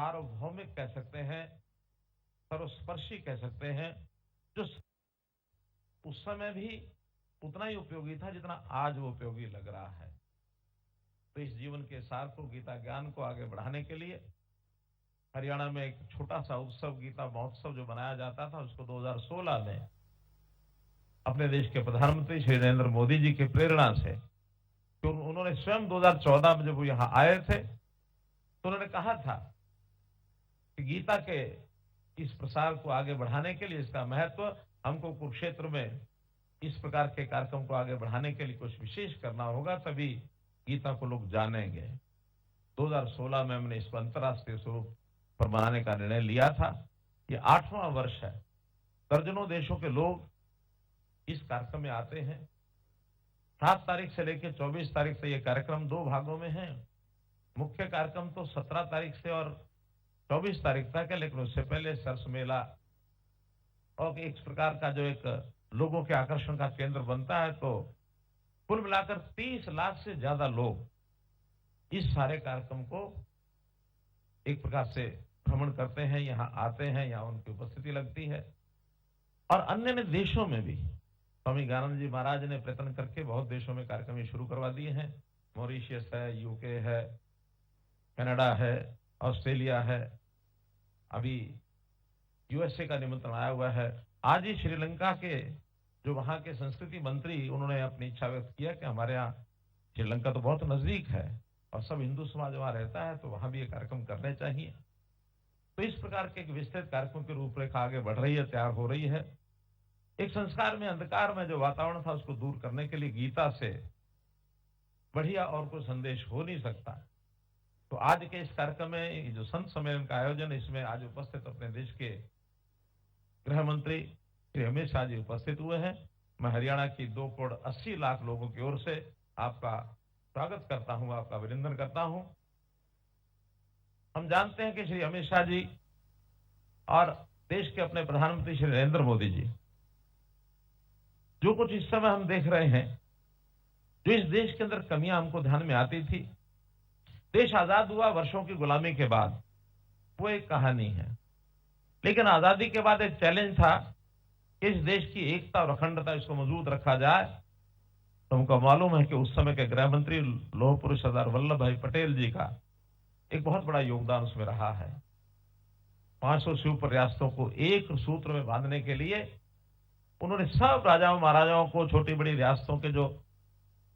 सार्वभौमिक कह सकते हैं, सर्वस्पर्शी कह सकते हैं, जो उस समय भी उतना ही उपयोगी था जितना आज वो उपयोगी लग रहा है। तो इस जीवन के सार को, गीता ज्ञान को आगे बढ़ाने के लिए हरियाणा में एक छोटा सा उत्सव, गीता महोत्सव जो बनाया जाता था, उसको 2016 में अपने देश के प्रधानमंत्री श्री नरेंद्र मोदी जी की प्रेरणा से, तो उन्होंने स्वयं 2014 में जब वो यहां आए थे तो उन्होंने कहा था कि गीता के इस प्रसार को आगे बढ़ाने के लिए, इसका महत्व, हमको कुरुक्षेत्र में इस प्रकार के कार्यक्रम को आगे बढ़ाने के लिए कुछ विशेष करना होगा, तभी गीता को लोग जानेंगे। 2016 में हमने इसको अंतर्राष्ट्रीय स्वरूप पर मनाने का निर्णय लिया था। ये 8वां वर्ष है। दर्जनों देशों के लोग इस कार्यक्रम में आते हैं। 7 तारीख से लेकर 24 तारीख से ये कार्यक्रम 2 भागों में है। मुख्य कार्यक्रम तो 17 तारीख से और 24 तारीख तक है, लेकिन उससे पहले सरस मेला और एक प्रकार का जो एक लोगों के आकर्षण का केंद्र बनता है। तो कुल मिलाकर 30 लाख से ज्यादा लोग इस सारे कार्यक्रम को एक प्रकार से भ्रमण करते हैं, यहाँ आते हैं, यहाँ उनकी उपस्थिति लगती है। और अन्य देशों में भी स्वामी ज्ञानानंद जी महाराज ने प्रयत्न करके बहुत देशों में कार्यक्रम शुरू करवा दिए हैं। मॉरिशियस है, यूके है, कनाडा है, ऑस्ट्रेलिया है, अभी यूएसए का निमंत्रण आया हुआ है। आज ही श्रीलंका के जो वहां के संस्कृति मंत्री, उन्होंने अपनी इच्छा व्यक्त किया कि हमारे यहाँ, श्रीलंका तो बहुत नजदीक है और सब हिंदू समाज वहां रहता है, तो वहां भी ये कार्यक्रम करने चाहिए। तो इस प्रकार के एक विस्तृत कार्यक्रम की रूपरेखा आगे बढ़ रही है, तैयार हो रही है। एक संस्कार में, अंधकार में जो वातावरण था उसको दूर करने के लिए गीता से बढ़िया और कोई संदेश हो नहीं सकता। तो आज के इस कार्यक्रम में जो संत सम्मेलन का आयोजन, इसमें आज उपस्थित अपने देश के गृह मंत्री श्री अमित शाह जी उपस्थित हुए हैं। मैं हरियाणा की 2 करोड़ 80 लाख लोगों की ओर से आपका स्वागत करता हूं, आपका अभिनंदन करता हूं। हम जानते हैं कि श्री अमित शाह जी और देश के अपने प्रधानमंत्री श्री नरेंद्र मोदी जी, जो कुछ इस समय हम देख रहे हैं, जो इस देश के अंदर कमियां हमको ध्यान में आती थी, देश आजाद हुआ वर्षों की गुलामी के बाद, वो एक कहानी है। लेकिन आजादी के बाद एक चैलेंज था कि इस देश की एकता और अखंडता, इसको मजबूत रखा जाए। तो हमको मालूम है कि उस समय के गृह मंत्री लौह पुरुष सरदार वल्लभ भाई पटेल जी का एक बहुत बड़ा योगदान उसमें रहा है। 500 से ऊपर रियासतों को एक सूत्र में बांधने के लिए उन्होंने सब राजाओं महाराजाओं को, छोटी बड़ी रियासतों के जो